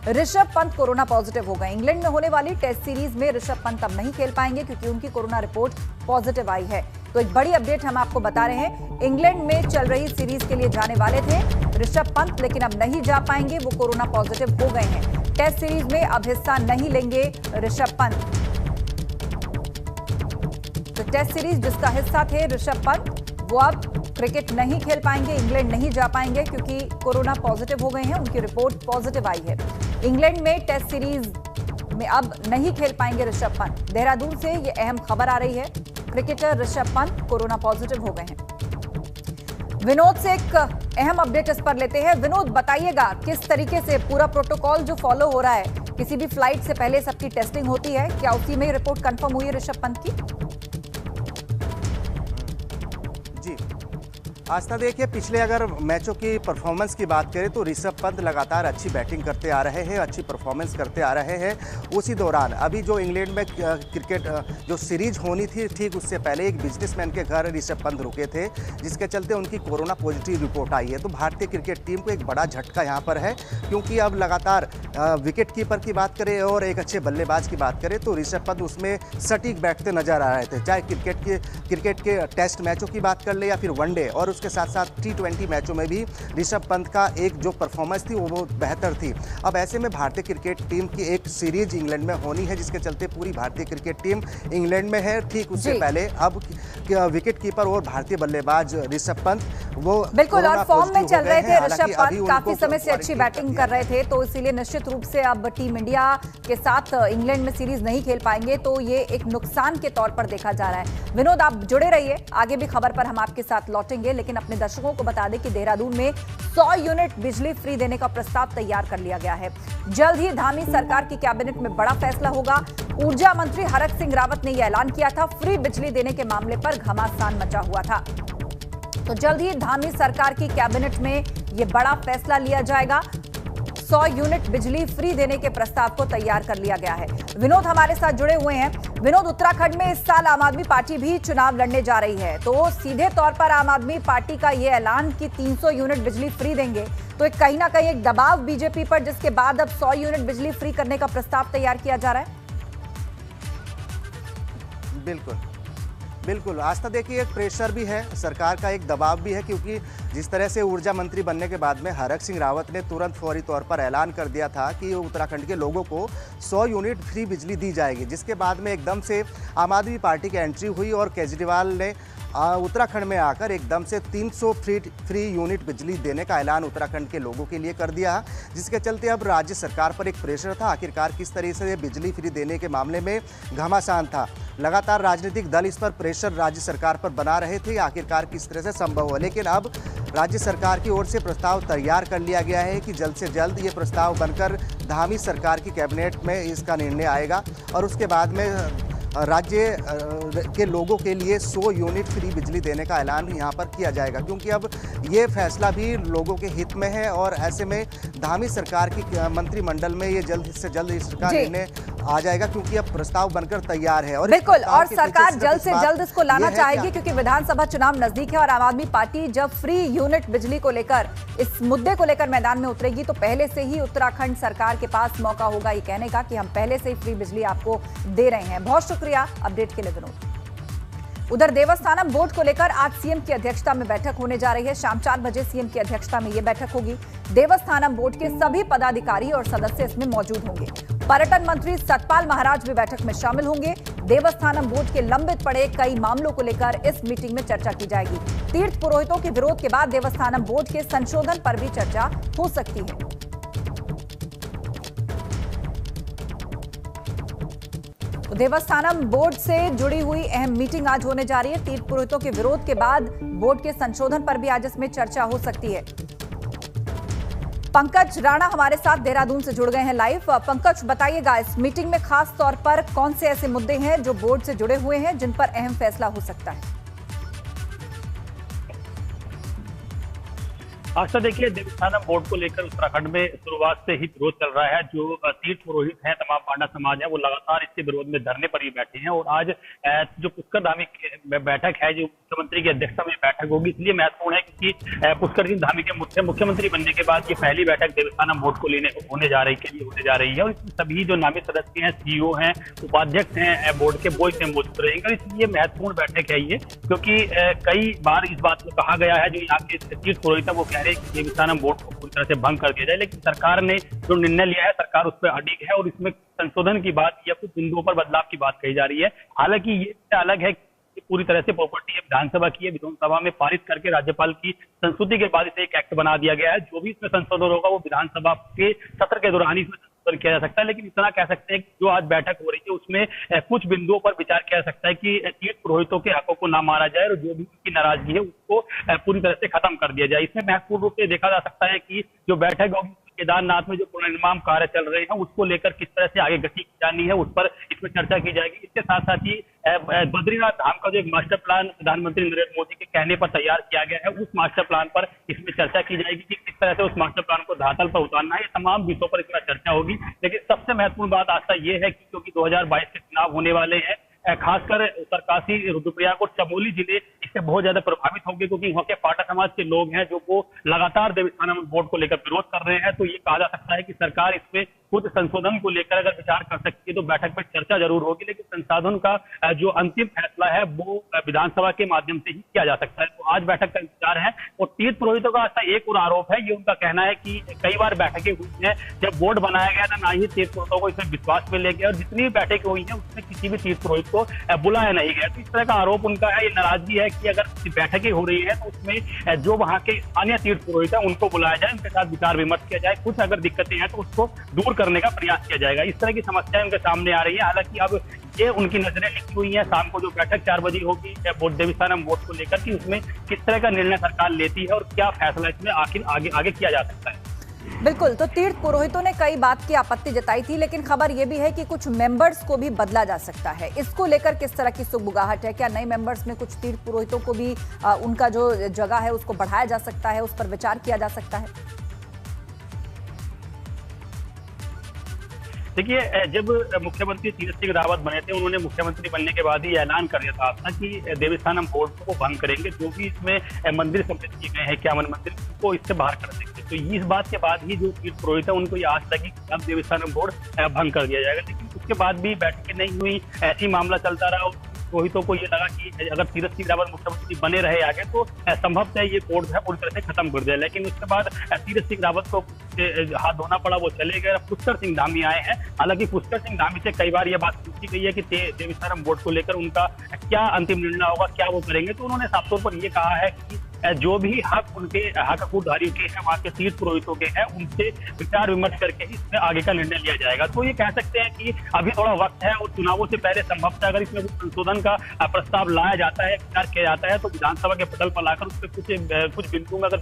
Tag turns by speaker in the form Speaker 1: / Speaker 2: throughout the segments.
Speaker 1: Rishabh Pant corona positive हो गए। England में होने वाली टेस्ट सीरीज में ऋषभ पंत अब नहीं खेल पाएंगे क्योंकि उनकी कोरोना रिपोर्ट पॉजिटिव आई है। तो एक बड़ी अपडेट हम आपको बता रहे हैं, इंग्लैंड में चल रही सीरीज के लिए जाने वाले थे ऋषभ पंत, लेकिन अब नहीं जा पाएंगे, वो कोरोना पॉजिटिव हो गए हैं। टेस्ट सीरीज में अब हिस्सा नहीं लेंगे ऋषभ पंत। तो टेस्ट सीरीज जिसका हिस्सा थे ऋषभ पंत, वो अब क्रिकेट नहीं खेल पाएंगे, इंग्लैंड नहीं जा पाएंगे क्योंकि कोरोना पॉजिटिव हो गए हैं, उनकी रिपोर्ट पॉजिटिव आई है। इंग्लैंड में टेस्ट सीरीज में अब नहीं खेल पाएंगे ऋषभ पंत। देहरादून से ये अहम खबर आ रही है, cricketer Rishabh Pant corona positive हो गए हैं। विनोद से एक अहम अपडेट इस पर लेते हैं। विनोद, बताइएगा किस तरीके से पूरा प्रोटोकॉल जो फॉलो हो रहा है, किसी भी फ्लाइट से पहले सबकी टेस्टिंग होती है, क्या उसी में रिपोर्ट कंफर्म हुई है ऋषभ पंत की?
Speaker 2: जी आस्था, देखिए पिछले अगर मैचों की परफॉर्मेंस की बात करें तो ऋषभ पंत लगातार अच्छी बैटिंग करते आ रहे हैं, अच्छी परफॉर्मेंस करते आ रहे हैं। उसी दौरान अभी जो इंग्लैंड में क्रिकेट जो सीरीज होनी थी, ठीक उससे पहले एक बिजनेसमैन के घर ऋषभ पंत रुके थे, जिसके चलते उनकी कोरोना पॉजिटिव रिपोर्ट आई है। तो भारतीय क्रिकेट टीम को एक बड़ा झटका यहाँ पर है, क्योंकि अब लगातार विकेट कीपर की बात करें और एक अच्छे बल्लेबाज की बात करें तो ऋषभ पंत उसमें सटीक बैठते नजर आ रहे थे। चाहे क्रिकेट के टेस्ट मैचों की बात कर ले या फिर वनडे, और उसके साथ साथ T20 मैचों में भी ऋषभ पंत का एक जो परफॉर्मेंस थी वो बहुत बेहतर थी। अब ऐसे में भारतीय क्रिकेट टीम की एक सीरीज इंग्लैंड में होनी है, जिसके चलते पूरी भारतीय क्रिकेट टीम इंग्लैंड में है। ठीक उससे पहले अब विकेट कीपर और भारतीय बल्लेबाज ऋषभ पंत वो
Speaker 1: बिल्कुल और फॉर्म में चल रहे थे। ऋषभ पंत काफी समय से अच्छी बैटिंग कर रहे थे, तो इसीलिए निश्चित रूप से अब टीम इंडिया के साथ इंग्लैंड में सीरीज नहीं खेल पाएंगे, तो ये एक नुकसान के तौर पर देखा जा रहा है। विनोद, आप जुड़े रहिए, आगे भी खबर पर हम आपके साथ लौटेंगे, लेकिन अपने दर्शकों को बता दें कि देहरादून में 100 यूनिट बिजली फ्री देने का प्रस्ताव तैयार कर लिया गया है। जल्द ही धामी सरकार की कैबिनेट में बड़ा फैसला होगा। ऊर्जा मंत्री हरक सिंह रावत ने यह ऐलान किया था, फ्री बिजली देने के मामले पर घमासान मचा हुआ था। तो जल्द ही धामी सरकार की कैबिनेट में यह बड़ा फैसला लिया जाएगा। 100 यूनिट बिजली फ्री देने के प्रस्ताव को तैयार कर लिया गया है। विनोद हमारे साथ जुड़े हुए हैं। विनोद, उत्तराखंड में इस साल आम आदमी पार्टी भी चुनाव लड़ने जा रही है, तो सीधे तौर पर आम आदमी पार्टी का यह ऐलान कि 300 यूनिट बिजली फ्री देंगे, तो एक कहीं ना कहीं एक दबाव बीजेपी पर, जिसके बाद अब 100 यूनिट बिजली फ्री करने का प्रस्ताव तैयार किया जा रहा है।
Speaker 2: बिल्कुल आस्था, देखिए एक प्रेशर भी है, सरकार का एक दबाव भी है, क्योंकि जिस तरह से ऊर्जा मंत्री बनने के बाद में हरक सिंह रावत ने तुरंत फौरी तौर पर ऐलान कर दिया था कि उत्तराखंड के लोगों को 100 यूनिट फ्री बिजली दी जाएगी, जिसके बाद में एकदम से आम आदमी पार्टी की एंट्री हुई और केजरीवाल ने उत्तराखंड में आकर एकदम से 300 फ्री यूनिट बिजली देने का ऐलान उत्तराखंड के लोगों के लिए कर दिया, जिसके चलते अब राज्य सरकार पर एक प्रेशर था। आखिरकार किस तरीके से बिजली फ्री देने के मामले में घमासान था, लगातार राजनीतिक दल इस पर प्रेशर राज्य सरकार पर बना रहे थे, आखिरकार किस तरह से संभव हो। लेकिन अब राज्य सरकार की ओर से प्रस्ताव तैयार कर लिया गया है कि जल्द से जल्द ये प्रस्ताव बनकर धामी सरकार की कैबिनेट में इसका निर्णय आएगा और उसके बाद में राज्य के लोगों के लिए 100 यूनिट फ्री बिजली देने का ऐलान यहाँ पर किया जाएगा, क्योंकि अब ये फैसला भी लोगों के हित में है। और ऐसे में धामी सरकार की मंत्रिमंडल में ये जल्द से जल्द इसका निर्णय आ जाएगा, क्योंकि अब प्रस्ताव बनकर तैयार है। और
Speaker 1: बिल्कुल, और सरकार जल्द से जल्द इसको लाना चाहेगी, क्योंकि विधानसभा चुनाव नजदीक है और आम आदमी पार्टी जब फ्री यूनिट बिजली को लेकर, इस मुद्दे को लेकर मैदान में उतरेगी, तो पहले से ही उत्तराखंड सरकार के पास मौका होगा ये कहने का कि हम पहले से ही फ्री बिजली आपको दे रहे हैं। बहुत शुक्रिया अपडेट के लिए विनोद। उधर देवस्थानम बोर्ड को लेकर आज सीएम की अध्यक्षता में बैठक होने जा रही है। शाम 4 बजे सीएम की अध्यक्षता में यह बैठक होगी। देवस्थानम बोर्ड के सभी पदाधिकारी और सदस्य इसमें मौजूद होंगे। पर्यटन मंत्री सतपाल महाराज भी बैठक में शामिल होंगे। देवस्थानम बोर्ड के लंबित पड़े कई मामलों को लेकर इस मीटिंग में चर्चा की जाएगी। तीर्थ पुरोहितों के विरोध के बाद देवस्थानम बोर्ड के संशोधन पर भी चर्चा हो सकती है। तो देवस्थानम बोर्ड से जुड़ी हुई अहम मीटिंग आज होने जा रही है। तीर्थ पुरोहितों के विरोध के बाद बोर्ड के संशोधन पर भी आज इसमें चर्चा हो सकती है। पंकज राणा हमारे साथ देहरादून से जुड़ गए हैं लाइव। पंकज, बताइएगा इस मीटिंग में खास तौर पर कौन से ऐसे मुद्दे हैं जो बोर्ड से जुड़े हुए हैं, जिन पर अहम फैसला हो सकता है?
Speaker 3: खासकर देखिए देवस्थानम बोर्ड को लेकर उत्तराखंड में शुरुआत से ही विरोध चल रहा है। जो तीर्थ पुरोहित हैं, तमाम पांडा समाज है, वो लगातार इसके विरोध में धरने पर ही बैठे हैं। और आज जो पुष्कर धामी बैठक है, जो मुख्यमंत्री की अध्यक्षता में बैठक होगी, इसलिए महत्वपूर्ण है क्योंकि पुष्कर सिंह धामी के मुख्यमंत्री बनने के बाद ये पहली बैठक देवस्थानम बोर्ड को होने जा रही है। और इसमें सभी जो नामित सदस्य हैं, सीईओ हैं, उपाध्यक्ष हैं बोर्ड के, वो इसमें मौजूद रहेंगे। इसलिए महत्वपूर्ण बैठक है ये, क्योंकि कई बार इस बात को कहा गया है, जो यहाँ के तीर्थ पुरोहित है वो कह रहे हैं कि देवस्थानम बोर्ड को पूरी तरह से भंग कर दिया जाए, लेकिन सरकार ने जो निर्णय लिया है, सरकार उस पर अडिग है और इसमें संशोधन की बात या कुछ बिंदुओं पर बदलाव की बात कही जा रही है। हालांकि ये अलग है कि पूरी तरह से प्रॉपर्टी विधानसभा की है, विधानसभा में पारित करके राज्यपाल की संस्तुति के बाद इसे एक एक्ट बना दिया गया है। जो भी इसमें संशोधन होगा वो विधानसभा के सत्र के दौरान ही इसमें किया जा सकता है। लेकिन इतना कह सकते हैं कि जो आज बैठक हो रही है उसमें कुछ बिंदुओं पर विचार किया जा सकता है कि तीर्थ पुरोहितों के हकों को ना मारा जाए और जो भी उनकी नाराजगी है उसको पूरी तरह से खत्म कर दिया जाए। इसमें महत्वपूर्ण रूप से देखा जा सकता है कि जो बैठक होगी केदारनाथ में जो पुनर्निर्माण कार्य चल रहे हैं उसको लेकर किस तरह से आगे गति की जानी है, उस पर इसमें चर्चा की जाएगी। इसके साथ साथ ही बद्रीनाथ धाम का जो एक मास्टर प्लान प्रधानमंत्री नरेंद्र मोदी के कहने पर तैयार किया गया है, उस मास्टर प्लान पर इसमें चर्चा की जाएगी कि किस तरह से उस मास्टर प्लान को धरातल पर उतारना है। ये तमाम विषयों पर इसमें चर्चा होगी। लेकिन सबसे महत्वपूर्ण बात आज तक ये है कि क्योंकि 2022 के चुनाव होने वाले हैं, खासकर उत्तरकाशी, रुद्रप्रयाग और चमोली जिले इससे बहुत ज्यादा प्रभावित होंगे, क्योंकि वहां के पाटा समाज के लोग हैं जो वो लगातार देवस्थानम बोर्ड को लेकर विरोध कर रहे हैं। तो ये कहा जा सकता है कि सरकार इसमें खुद संशोधन को लेकर अगर विचार कर सकती है तो बैठक में चर्चा जरूर होगी, लेकिन संशोधन का जो अंतिम फैसला है वो विधानसभा के माध्यम से ही किया जा सकता है। तो आज बैठक का इंतजार है। और तीर्थ पुरोहितों का ऐसा एक और आरोप है, ये उनका कहना है कि कई बार बैठकें हुई हैं, जब बोर्ड बनाया गया ना ही तीर्थ पुरोहितों को इसमें विश्वास में ले गया और जितनी भी बैठकें हुई हैं उसमें किसी भी तीर्थ पुरोहित को बुलाया नहीं गया। तो इस तरह का आरोप उनका है। ये नाराजगी है कि अगर बैठकें हो रही है तो उसमें जो वहाँ के स्थानीय तीर्थ पुरोहित है उनको बुलाया जाए, उनके साथ विचार विमर्श किया जाए, कुछ अगर दिक्कतें हैं तो उसको दूर करने का प्रयास किया जाएगा। इस तरह की समस्याएं उनके सामने आ रही है। हालांकि अब ये उनकी नजरें लिखी हुई हैं, शाम को जो बैठक 4 बजे होगी देवस्थानम बोर्ड को लेकर कि उसमें किस तरह का निर्णय सरकार लेती है और क्या फैसला इसमें आखिर आगे किया जा सकता है।
Speaker 1: बिल्कुल, तो तीर्थ पुरोहितों ने कई बात की आपत्ति जताई थी, लेकिन खबर यह भी है कि कुछ मेंबर्स को भी बदला जा सकता है। इसको लेकर किस तरह की सुगबुगाहट है? क्या नए मेंबर्स में कुछ तीर्थ पुरोहितों को भी उनका जो जगह है उसको बढ़ाया जा सकता है, उस पर विचार किया जा सकता है?
Speaker 3: देखिए, जब मुख्यमंत्री तीरथ सिंह रावत बने थे, उन्होंने मुख्यमंत्री बनने के बाद ही ऐलान कर दिया था कि देवस्थानम बोर्ड को भंग करेंगे। जो भी इसमें मंदिर सम्मिलित किए गए हैं 51 मंदिर, को इससे बाहर कर देंगे। तो इस बात के बाद ही जो तीर्थ पुरोहित है उनको ये आस लगी कि अब देवस्थानम बोर्ड भंग कर दिया जाएगा। लेकिन उसके बाद भी बैठकें नहीं हुई, ऐसी मामला चलता रहा। पुरोहितों को ये लगा कि अगर तीरथ सिंह रावत मुख्यमंत्री बने रहे आगे तो संभवतः ये बोर्ड है पूरी तरह से खत्म कर दिया। लेकिन उसके बाद तीरथ सिंह रावत को हाथ धोना पड़ा, वो चले गए। पुष्कर सिंह धामी आए हैं। हालांकि पुष्कर सिंह धामी से कई बार ये बात पूछी गई है कि देवस्थानम बोर्ड को लेकर उनका क्या अंतिम निर्णय होगा, क्या वो करेंगे। तो उन्होंने साफ तौर पर ये कहा है कि जो भी हक उनके हक हकूकधारियों के हैं, वहाँ के तीर्थ पुरोहितों के हैं, उनसे विचार विमर्श करके इसमें आगे का निर्णय लिया जाएगा। तो ये कह सकते हैं कि अभी थोड़ा वक्त है और चुनावों से पहले संभवतः अगर इसमें संशोधन का प्रस्ताव लाया जाता है, विचार किया जाता है, तो विधानसभा के पटल पर लाकर उस पर कुछ बिंदुओं में अगर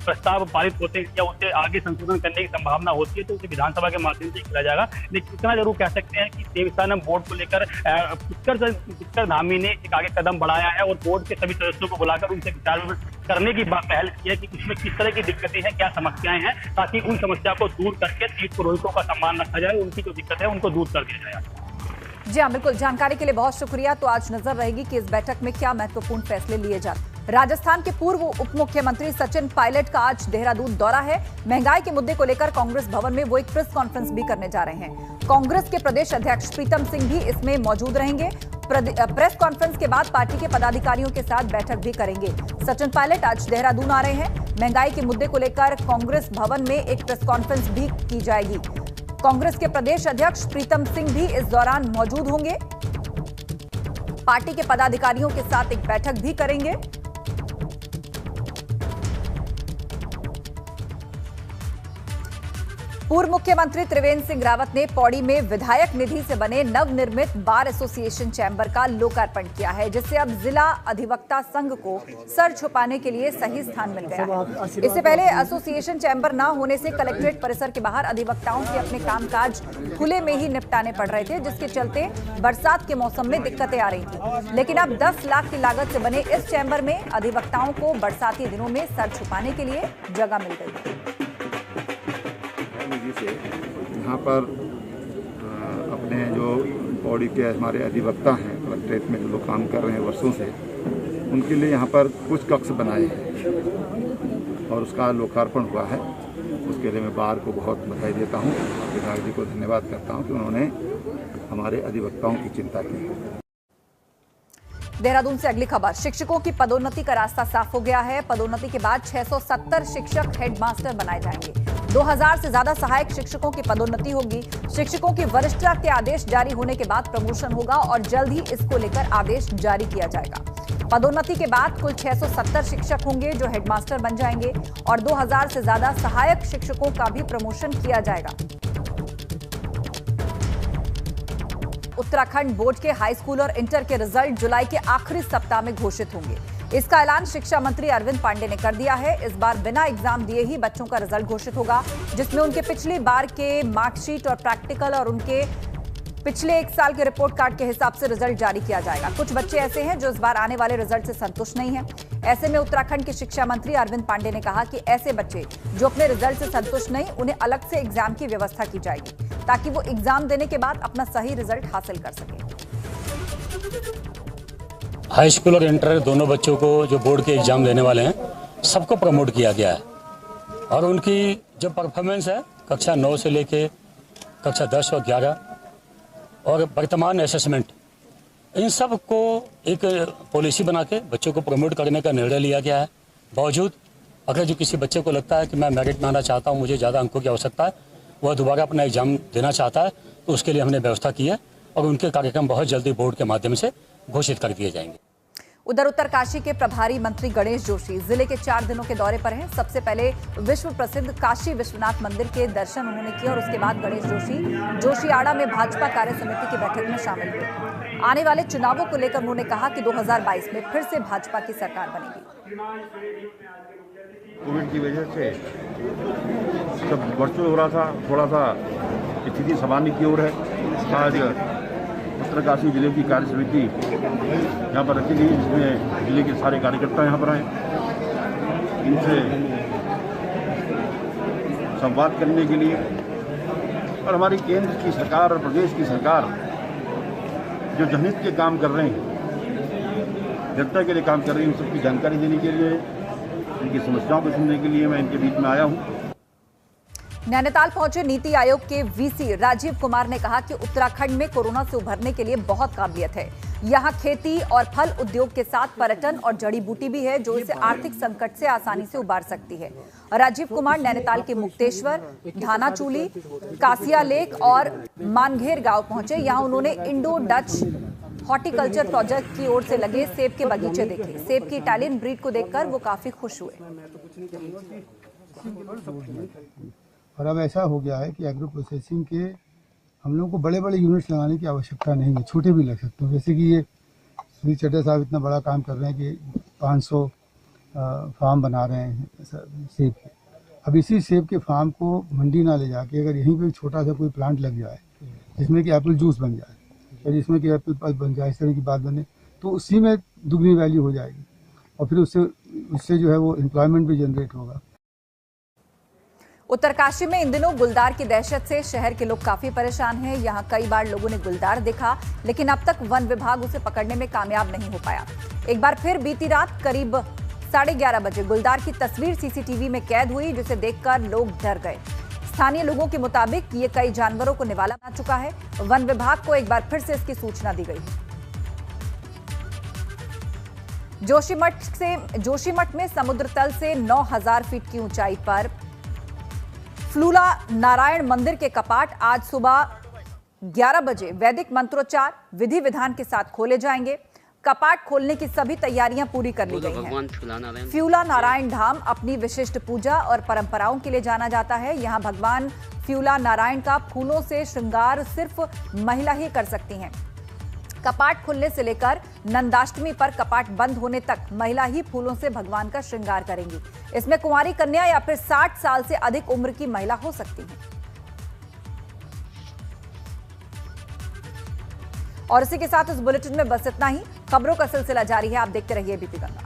Speaker 3: प्रस्ताव पारित होते हैं या उसे आगे संशोधन करने की संभावना होती है तो उसे विधानसभा के माध्यम से किया जाएगा। लेकिन इतना जरूर कह सकते हैं कि देवस्थानम बोर्ड को लेकर पुष्कर धामी ने एक आगे कदम बढ़ाया है और बोर्ड के सभी सदस्यों को बुलाकर उनसे करने की पहल की है कि उसमें किस तरह की दिक्कतें हैं, क्या समस्याएं हैं, ताकि उन समस्या को दूर करके तीर्थ पुरोहितों का सम्मान रखा जाए, उनकी जो दिक्कत है उनको दूर कर दिया जाए।
Speaker 1: जी हाँ, बिल्कुल। जानकारी के लिए बहुत शुक्रिया। तो आज नजर रहेगी कि इस बैठक में क्या महत्वपूर्ण फैसले लिए जाते। राजस्थान के पूर्व उप मुख्यमंत्री सचिन पायलट का आज देहरादून दौरा है। महंगाई के मुद्दे को लेकर कांग्रेस भवन में वो एक प्रेस कॉन्फ्रेंस भी करने जा रहे हैं। कांग्रेस के प्रदेश अध्यक्ष प्रीतम सिंह भी इसमें मौजूद रहेंगे। प्रेस कॉन्फ्रेंस के बाद पार्टी के पदाधिकारियों के साथ बैठक भी करेंगे। सचिन पायलट आज देहरादून आ रहे हैं। महंगाई के मुद्दे को लेकर कांग्रेस भवन में एक प्रेस कॉन्फ्रेंस भी की जाएगी। कांग्रेस के प्रदेश अध्यक्ष प्रीतम सिंह भी इस दौरान मौजूद होंगे। पार्टी के पदाधिकारियों के साथ एक बैठक भी करेंगे। पूर्व मुख्यमंत्री त्रिवेंद्र सिंह रावत ने पौड़ी में विधायक निधि से बने नवनिर्मित बार एसोसिएशन चैम्बर का लोकार्पण किया है, जिससे अब जिला अधिवक्ता संघ को सर छुपाने के लिए सही स्थान मिल गया है। इससे पहले एसोसिएशन चैम्बर न होने से कलेक्ट्रेट परिसर के बाहर अधिवक्ताओं के अपने कामकाज खुले में ही निपटाने पड़ रहे थे, जिसके चलते बरसात के मौसम में दिक्कतें आ रही थी। लेकिन अब 10 लाख की लागत से बने इस चैम्बर में अधिवक्ताओं को बरसाती दिनों में सर छुपाने के लिए जगह मिल गई।
Speaker 4: यहाँ पर अपने जो पौड़ी के हमारे अधिवक्ता हैं, कलेक्ट्रेट में जो लोग काम कर रहे हैं वर्षों से, उनके लिए यहाँ पर कुछ कक्ष बनाए हैं और उसका लोकार्पण हुआ है। उसके लिए मैं बार को बहुत बधाई देता हूँ, विधायक जी को धन्यवाद करता हूँ कि उन्होंने हमारे अधिवक्ताओं की चिंता की है।
Speaker 1: देहरादून से अगली खबर, शिक्षकों की पदोन्नति का रास्ता साफ हो गया है। पदोन्नति के बाद 670 शिक्षक हेडमास्टर बनाए जाएंगे। 2000 से ज्यादा सहायक शिक्षकों की पदोन्नति होगी। शिक्षकों की वरिष्ठता के आदेश जारी होने के बाद प्रमोशन होगा और जल्द ही इसको लेकर आदेश जारी किया जाएगा। पदोन्नति के बाद कुल 670 शिक्षक होंगे जो हेडमास्टर बन जाएंगे और 2000 से ज्यादा सहायक शिक्षकों का भी प्रमोशन किया जाएगा। उत्तराखंड बोर्ड के हाई स्कूल और इंटर के रिजल्ट जुलाई के आखिरी सप्ताह में घोषित होंगे। इसका ऐलान शिक्षा मंत्री अरविंद पांडे ने कर दिया है। इस बार बिना एग्जाम दिए ही बच्चों का रिजल्ट घोषित होगा, जिसमें उनके पिछली बार के मार्कशीट और प्रैक्टिकल और उनके पिछले 1 साल के रिपोर्ट कार्ड के हिसाब से रिजल्ट जारी किया जाएगा। कुछ बच्चे ऐसे हैं जो इस बार आने वाले रिजल्ट से संतुष्ट नहीं हैं। ऐसे में उत्तराखंड के शिक्षा मंत्री अरविंद पांडे ने कहा कि ऐसे बच्चे जो अपने रिजल्ट से संतुष्ट नहीं, उन्हें अलग से एग्जाम की व्यवस्था की जाएगी ताकि वो एग्जाम देने के बाद अपना सही रिजल्ट हासिल कर सके।
Speaker 5: हाई स्कूल और इंटर दोनों बच्चों को जो बोर्ड के एग्जाम देने वाले हैं, सबको प्रमोट किया गया है और उनकी जो परफॉर्मेंस है कक्षा 9 से लेके कक्षा 10 और 11 और वर्तमान असेसमेंट, इन सब को एक पॉलिसी बना के बच्चों को प्रमोट करने का निर्णय लिया गया है। बावजूद अगर जो किसी बच्चे को लगता है कि मैं मेरिट में आना चाहता हूँ, मुझे ज़्यादा अंकों की आवश्यकता है, वह दोबारा अपना एग्जाम देना चाहता है, तो उसके लिए हमने व्यवस्था की है और उनके कार्यक्रम बहुत जल्दी बोर्ड के माध्यम से घोषित कर दिए जाएंगे।
Speaker 1: उधर उत्तरकाशी के प्रभारी मंत्री गणेश जोशी जिले के 4 दिनों के दौरे पर हैं। सबसे पहले विश्व प्रसिद्ध काशी विश्वनाथ मंदिर के दर्शन उन्होंने किए और उसके बाद गणेश जोशी जोशीआड़ा में भाजपा कार्य समिति की बैठक में शामिल हुए। आने वाले चुनावों को लेकर उन्होंने कहा कि 2022 में फिर से भाजपा की सरकार बनेगी।
Speaker 6: कोविड की वजह से सब वर्चुअल हो रहा था, थोड़ा सा स्थिति सामान्य की ओर है। आज उत्तरकाशी जिले की कार्य समिति यहाँ पर रखी गई, जिसमें जिले के सारे कार्यकर्ता यहाँ पर आए। इनसे संवाद करने के लिए और हमारी केंद्र की सरकार और प्रदेश की सरकार जो जनहित के काम कर रहे हैं, जनता के लिए काम कर रही है, उन सबकी जानकारी देने के लिए, इनकी समस्याओं को सुनने के लिए मैं इनके बीच में आया हूँ।
Speaker 1: नैनीताल पहुंचे नीति आयोग के वीसी राजीव कुमार ने कहा कि उत्तराखंड में कोरोना से उभरने के लिए बहुत काबिलियत है। यहां खेती और फल उद्योग के साथ पर्यटन और जड़ी बूटी भी है जो इसे आर्थिक संकट से आसानी से उबार सकती है। राजीव कुमार नैनीताल के मुक्तेश्वर, धानाचूली, कासिया लेक और मानघेर गांव पहुंचे। यहां उन्होंने इंडो डच हॉर्टिकल्चर प्रोजेक्ट की ओर से लगे सेब के बगीचे देखे। सेब की इटालियन ब्रीड को देखकर वो काफी खुश हुए।
Speaker 7: और अब ऐसा हो गया है कि एग्रो प्रोसेसिंग के हम लोगों को बड़े बड़े यूनिट्स लगाने की आवश्यकता नहीं है, छोटे भी लग सकते हैं। जैसे कि ये श्री चड्ढा साहब इतना बड़ा काम कर रहे हैं कि 500 फार्म बना रहे हैं सेब के। अब इसी सेब के फार्म को मंडी ना ले जाके अगर यहीं पे छोटा सा कोई प्लांट लग जाए जिसमें कि एप्पल जूस बन जाए या जिसमें कि एप्पल पल्प बन जाए, इस तरह की बात बने, तो उसी में दुगनी वैल्यू हो जाएगी और फिर उससे जो है वो एम्प्लॉयमेंट भी जनरेट होगा।
Speaker 1: उत्तरकाशी में इन दिनों गुलदार की दहशत से शहर के लोग काफी परेशान हैं। यहां कई बार लोगों ने गुलदार देखा, लेकिन अब तक वन विभाग उसे पकड़ने में कामयाब नहीं हो पाया। एक बार फिर बीती रात करीब 11:30 बजे गुलदार की तस्वीर सीसीटीवी में कैद हुई, जिसे देखकर लोग डर गए। स्थानीय लोगों के मुताबिक ये कई जानवरों को निवाला बना चुका है। वन विभाग को एक बार फिर से इसकी सूचना दी गई। जोशीमठ में समुद्र तल से 9000 फीट की ऊंचाई पर फ्लूला नारायण मंदिर के कपाट आज सुबह 11 बजे वैदिक मंत्रोच्चार विधि विधान के साथ खोले जाएंगे। कपाट खोलने की सभी तैयारियां पूरी कर ली गई हैं। फ्यूला नारायण धाम अपनी विशिष्ट पूजा और परंपराओं के लिए जाना जाता है। यहां भगवान फ्यूला नारायण का फूलों से श्रृंगार सिर्फ महिला ही कर सकती हैं। कपाट खुलने से लेकर नंदाष्टमी पर कपाट बंद होने तक महिला ही फूलों से भगवान का श्रृंगार करेंगी। इसमें कुंवारी कन्या या फिर 60 साल से अधिक उम्र की महिला हो सकती है। और इसी के साथ इस बुलेटिन में बस इतना ही। खबरों का सिलसिला जारी है, आप देखते रहिए एबीपी गंगा।